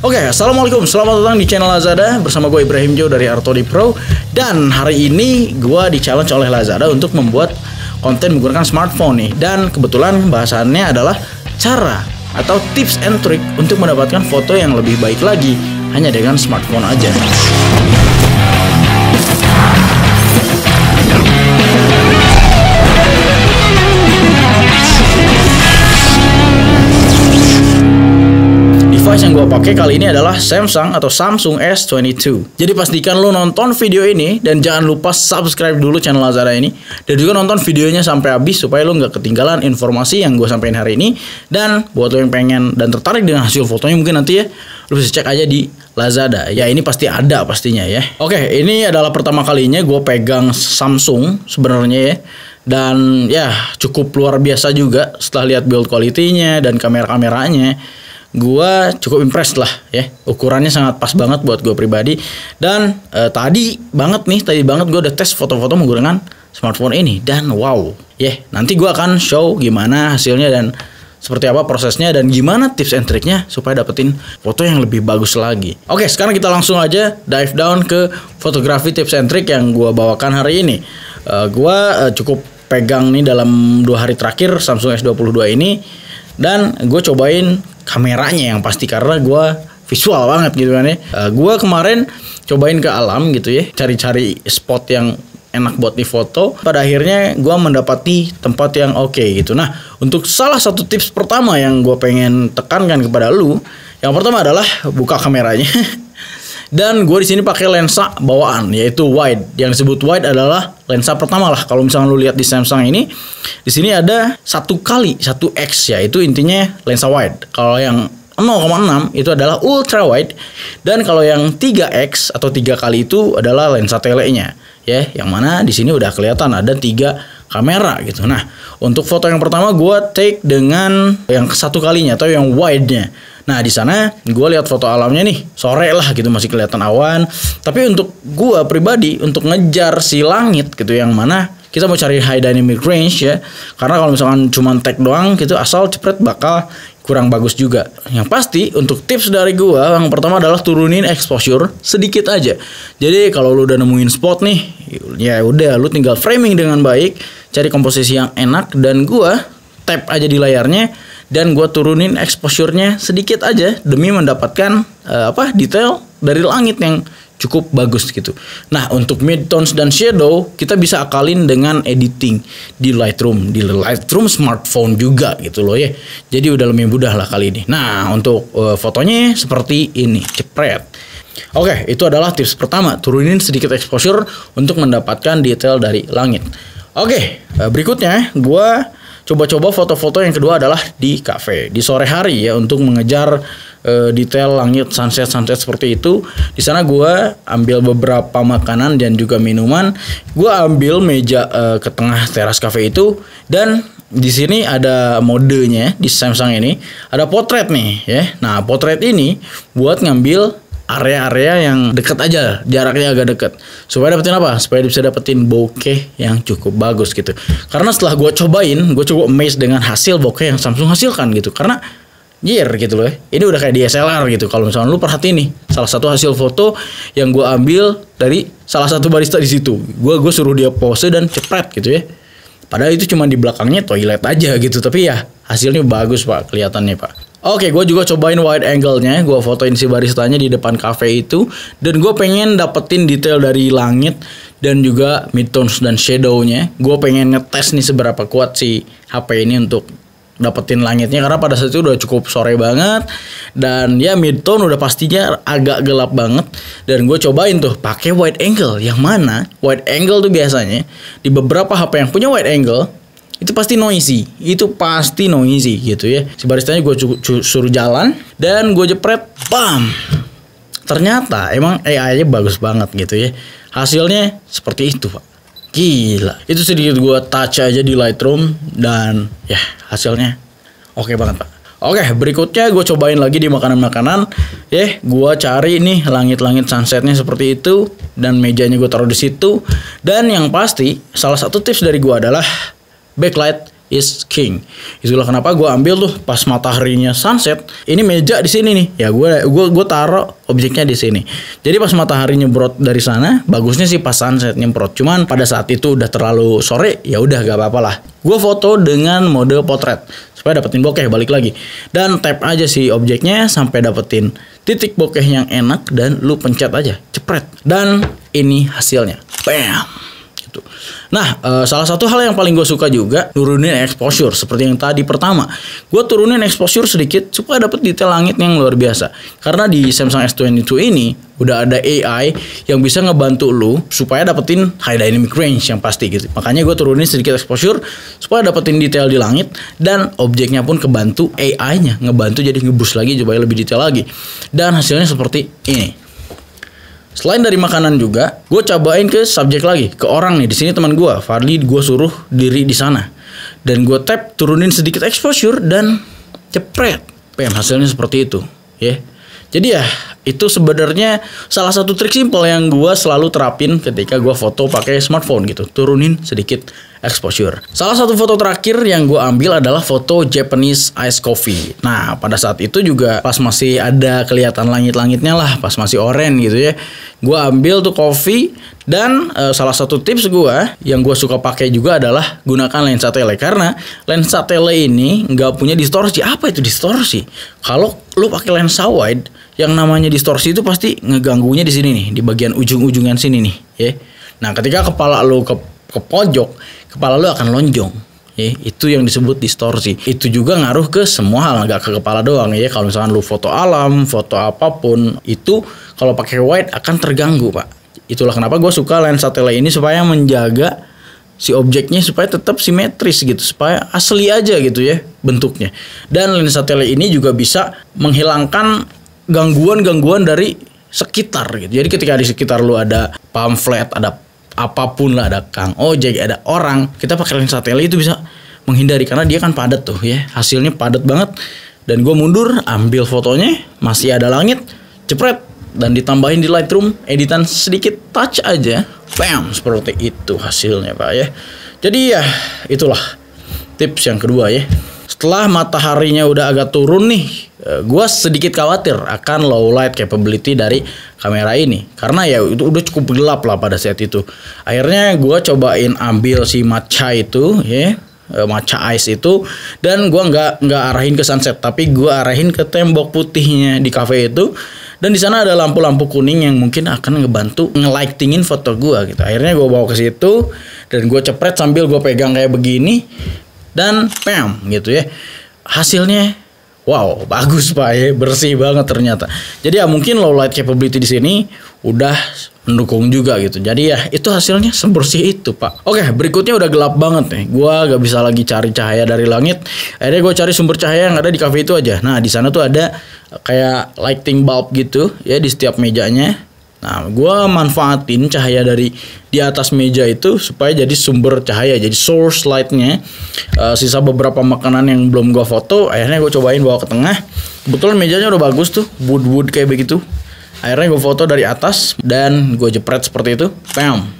Oke, assalamualaikum, selamat datang di channel Lazada bersama gue Ibrahim Jo dari Artodi Pro. Dan hari ini gue di-challenge oleh Lazada untuk membuat konten menggunakan smartphone nih. Dan kebetulan bahasannya adalah cara atau tips and trick untuk mendapatkan foto yang lebih baik lagi hanya dengan smartphone aja. Device yang gue pakai kali ini adalah Samsung atau Samsung S22. Jadi pastikan lu nonton video ini dan jangan lupa subscribe dulu channel Lazada ini dan juga nonton videonya sampai habis supaya lu nggak ketinggalan informasi yang gue sampaikan hari ini. Dan buat lu yang pengen dan tertarik dengan hasil fotonya mungkin nanti ya lu bisa cek aja di Lazada. Ya ini pasti ada pastinya ya. Oke, ini adalah pertama kalinya gue pegang Samsung sebenarnya ya. Dan ya cukup luar biasa juga setelah lihat build quality-nya dan kamera-kameranya. Gue cukup impressed lah ya, ukurannya sangat pas banget buat gue pribadi. Dan tadi banget gue udah tes foto-foto menggunakan smartphone ini dan wow ya, nanti gue akan show gimana hasilnya dan seperti apa prosesnya dan gimana tips and triknya supaya dapetin foto yang lebih bagus lagi. Oke, sekarang kita langsung aja dive down ke fotografi tips and trick yang gue bawakan hari ini. Gue cukup pegang nih dalam 2 hari terakhir Samsung S22 ini. Dan gue cobain kameranya yang pasti karena gue visual banget gitu kan ya. Gue kemarin cobain ke alam gitu ya, cari-cari spot yang enak buat difoto. Pada akhirnya gue mendapati tempat yang oke gitu. Nah, untuk salah satu tips pertama yang gue pengen tekankan kepada lu, yang pertama adalah buka kameranya. Dan gue di sini pakai lensa bawaan yaitu wide. Yang disebut wide adalah lensa pertama lah. Kalau misalnya lu lihat di Samsung ini, di sini ada 1x ya, itu intinya lensa wide. Kalau yang 0,6 itu adalah ultra wide, dan kalau yang 3x atau 3 kali itu adalah lensa telenya ya. Yang mana di sini udah kelihatan ada 3 kamera gitu. Nah, untuk foto yang pertama gue take dengan yang 1 kalinya atau yang wide-nya. Nah, di sana gue lihat foto alamnya nih, sore lah gitu, masih kelihatan awan. Tapi untuk gue pribadi untuk ngejar si langit gitu, yang mana kita mau cari high dynamic range ya. Karena kalau misalkan cuma take doang gitu asal cepet bakal kurang bagus juga. Yang pasti untuk tips dari gue yang pertama adalah turunin exposure sedikit aja. Jadi kalau lu udah nemuin spot nih, ya udah lu tinggal framing dengan baik, cari komposisi yang enak, dan gue tap aja di layarnya dan gue turunin exposure-nya sedikit aja demi mendapatkan detail dari langit yang cukup bagus gitu. Nah, untuk midtones dan shadow kita bisa akalin dengan editing di Lightroom smartphone juga gitu loh ya. Jadi udah lebih mudah lah kali ini. Nah, untuk fotonya seperti ini, jepret. Oke, itu adalah tips pertama, turunin sedikit exposure untuk mendapatkan detail dari langit. Oke, berikutnya gue coba-coba foto-foto yang kedua adalah di cafe di sore hari ya, untuk mengejar detail langit sunset seperti itu. Di sana gue ambil beberapa makanan dan juga minuman. Gue ambil meja ke tengah teras cafe itu, dan di sini ada modenya di Samsung ini, ada potret nih ya. Nah, potret ini buat ngambil area-area yang deket aja, jaraknya agak deket, supaya dapetin apa? Supaya bisa dapetin bokeh yang cukup bagus gitu. Karena setelah gue cobain, gue cukup amazed dengan hasil bokeh yang Samsung hasilkan gitu. Karena gitu loh ya. Ini udah kayak DSLR gitu. Kalau misalnya lu perhatiin nih, salah satu hasil foto yang gue ambil dari salah satu barista di situ. Gue suruh dia pose dan cepret gitu ya. Padahal itu cuma di belakangnya toilet aja gitu. Tapi ya hasilnya bagus pak, kelihatannya pak. Oke, gue juga cobain wide angle-nya. Gue fotoin si baristanya di depan cafe itu. Dan gue pengen dapetin detail dari langit dan juga midtones dan shadow-nya. Gue pengen ngetes nih seberapa kuat si HP ini untuk dapetin langitnya. Karena pada saat itu udah cukup sore banget. Dan ya midtone udah pastinya agak gelap banget. Dan gue cobain tuh pakai wide angle. Yang mana wide angle tuh biasanya di beberapa HP yang punya wide angle itu pasti noisy, gitu ya. Si baristanya gue suruh jalan dan gue jepret, bam. Ternyata emang AI-nya bagus banget gitu ya. Hasilnya seperti itu pak. Gila. Itu sedikit gue touch aja di Lightroom dan ya hasilnya oke banget pak. Oke, berikutnya gue cobain lagi di makanan-makanan. Gue cari nih langit-langit sunsetnya seperti itu dan mejanya gue taruh di situ. Dan yang pasti salah satu tips dari gue adalah backlight is king. Itulah kenapa gue ambil tuh pas mataharinya sunset. Ini meja di sini nih. Ya gue taruh objeknya di sini. Jadi pas matahari nyebrot dari sana, bagusnya sih pas sunset nyemprot. Cuman pada saat itu udah terlalu sore, ya udah gak apa-apa lah. Gue foto dengan mode potret supaya dapetin bokeh balik lagi. Dan tap aja sih objeknya sampai dapetin titik bokeh yang enak dan lu pencet aja, cepret. Dan ini hasilnya. Bam. Gitu. Nah, salah satu hal yang paling gue suka juga turunin exposure seperti yang tadi pertama. Gue turunin exposure sedikit supaya dapet detail langit yang luar biasa. Karena di Samsung S22 ini udah ada AI yang bisa ngebantu lu supaya dapetin high dynamic range yang pasti gitu. Makanya gue turunin sedikit exposure supaya dapetin detail di langit dan objeknya pun kebantu AI-nya ngebantu jadi ngebus lagi supaya lebih detail lagi. Dan hasilnya seperti ini. Selain dari makanan juga, gue cobain ke subjek lagi, ke orang nih. Di sini teman gue, Fadli, gue suruh diri di sana. Dan gue tap, turunin sedikit exposure dan cepret. Bam, hasilnya seperti itu, ya. Jadi ya, itu sebenarnya salah satu trik simple yang gue selalu terapin ketika gue foto pakai smartphone gitu. Turunin sedikit exposure. Salah satu foto terakhir yang gue ambil adalah foto Japanese Ice Coffee. Nah, pada saat itu juga pas masih ada kelihatan langit-langitnya lah, pas masih oranye gitu ya. Gue ambil tuh coffee dan salah satu tips gue yang gue suka pakai juga adalah gunakan lensa tele. Karena lensa tele ini nggak punya distorsi. Apa itu distorsi? Kalau lu pakai lensa wide, yang namanya distorsi itu pasti ngeganggunya di sini nih, di bagian ujung-ujungan sini nih, ya. Nah, ketika kepala lu ke pojok, kepala lu akan lonjong, ya. Itu yang disebut distorsi. Itu juga ngaruh ke semua hal, nggak ke kepala doang, ya. Kalau misalkan lu foto alam, foto apapun, itu kalau pakai wide akan terganggu, Pak. Itulah kenapa gue suka lensa tele ini supaya menjaga si objeknya supaya tetap simetris gitu, supaya asli aja gitu ya bentuknya. Dan lensa tele ini juga bisa menghilangkan gangguan-gangguan dari sekitar gitu. Jadi ketika di sekitar lu ada pamflet, ada apapun lah, ada kang ojek, ada orang, kita pakai lensa tele itu bisa menghindari karena dia kan padat tuh ya. Hasilnya padat banget. Dan gue mundur, ambil fotonya, masih ada langit, cepret, dan ditambahin di Lightroom, editan sedikit touch aja, bam, seperti itu hasilnya Pak ya. Jadi ya itulah tips yang kedua ya. Setelah mataharinya udah agak turun nih, gue sedikit khawatir akan low light capability dari kamera ini. Karena ya itu udah cukup gelap lah pada saat itu. Akhirnya gue cobain ambil si matcha itu ya, matcha ice itu, dan gue nggak arahin ke sunset, tapi gue arahin ke tembok putihnya di cafe itu. Dan di sana ada lampu-lampu kuning yang mungkin akan ngebantu nge-lightingin foto gue gitu. Akhirnya gue bawa ke situ dan gue cepret sambil gue pegang kayak begini. Dan pam gitu ya. Hasilnya wow, bagus Pak ya, bersih banget ternyata. Jadi ya mungkin low light capability di sini udah mendukung juga gitu. Jadi ya itu hasilnya sebersih itu Pak. Oke, berikutnya udah gelap banget nih. Gua gak bisa lagi cari cahaya dari langit. Akhirnya gue cari sumber cahaya yang ada di cafe itu aja. Nah, di sana tuh ada kayak lighting bulb gitu ya di setiap mejanya. Nah, gue manfaatin cahaya dari di atas meja itu supaya jadi sumber cahaya, jadi source lightnya. Sisa beberapa makanan yang belum gue foto, akhirnya gue cobain bawa ke tengah. Kebetulan mejanya udah bagus tuh, wood kayak begitu. Akhirnya gue foto dari atas dan gue jepret seperti itu. Bam.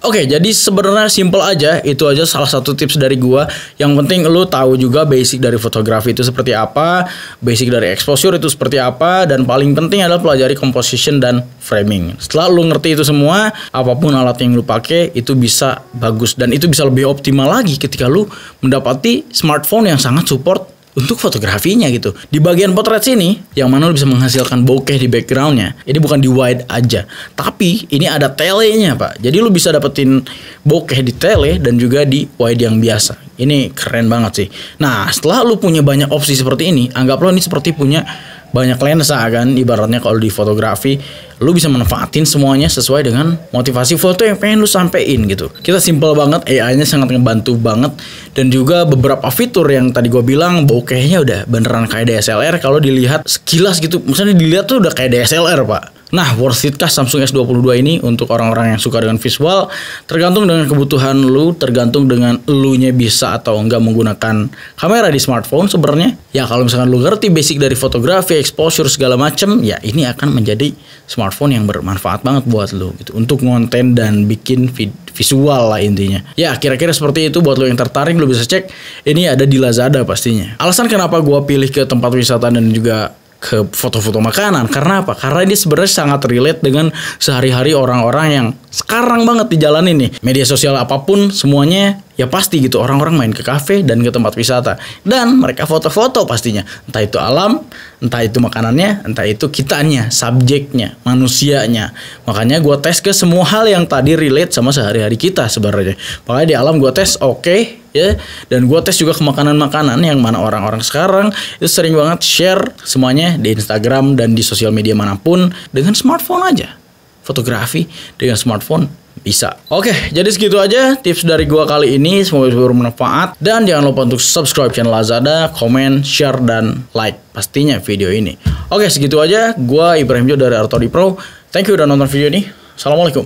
Oke, jadi sebenarnya simple aja. Itu aja salah satu tips dari gua. Yang penting lu tahu juga basic dari fotografi itu seperti apa, basic dari exposure itu seperti apa, dan paling penting adalah pelajari composition dan framing. Setelah lu ngerti itu semua, apapun alat yang lu pakai itu bisa bagus dan itu bisa lebih optimal lagi ketika lu mendapati smartphone yang sangat support untuk fotografinya gitu. Di bagian potret sini, yang mana lu bisa menghasilkan bokeh di backgroundnya. Ini bukan di wide aja, tapi ini ada telenya Pak. Jadi lu bisa dapetin bokeh di tele dan juga di wide yang biasa. Ini keren banget sih. Nah, setelah lu punya banyak opsi seperti ini, anggaplah ini seperti punya banyak lensa kan, ibaratnya kalau di fotografi lu bisa manfaatin semuanya sesuai dengan motivasi foto yang pengen lu sampein gitu. Kita simple banget, AI-nya sangat ngebantu banget, dan juga beberapa fitur yang tadi gue bilang bokehnya udah beneran kayak DSLR kalau dilihat sekilas gitu. Misalnya dilihat tuh udah kayak DSLR Pak. Nah, worth it kah Samsung S22 ini untuk orang-orang yang suka dengan visual? Tergantung dengan kebutuhan lu, tergantung dengan elunya bisa atau enggak menggunakan kamera di smartphone sebenarnya. Ya kalau misalkan lu ngerti basic dari fotografi, exposure segala macem, ya ini akan menjadi smartphone yang bermanfaat banget buat lu gitu untuk ngonten dan bikin visual lah intinya. Ya kira-kira seperti itu. Buat lu yang tertarik lu bisa cek, ini ada di Lazada pastinya. Alasan kenapa gua pilih ke tempat wisata dan juga ke foto-foto makanan, karena apa? Karena dia sebenarnya sangat relate dengan sehari-hari orang-orang yang sekarang banget di jalan ini. Media sosial apapun semuanya ya pasti gitu, orang-orang main ke kafe dan ke tempat wisata dan mereka foto-foto pastinya, entah itu alam, entah itu makanannya, entah itu kitanya, subjeknya, manusianya. Makanya gue tes ke semua hal yang tadi relate sama sehari-hari kita sebenarnya. Makanya di alam gue tes oke, ya, dan gue tes juga ke makanan-makanan yang mana orang-orang sekarang itu sering banget share semuanya di Instagram dan di sosial media manapun dengan smartphone aja. Fotografi dengan smartphone bisa. Oke, jadi segitu aja tips dari gua kali ini. Semoga bermanfaat. Dan jangan lupa untuk subscribe channel Lazada, komen, share, dan like pastinya video ini. Oke, segitu aja. Gua Ibrahim Jo dari Artodi Pro. Thank you udah nonton video ini. Assalamualaikum.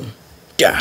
Ya.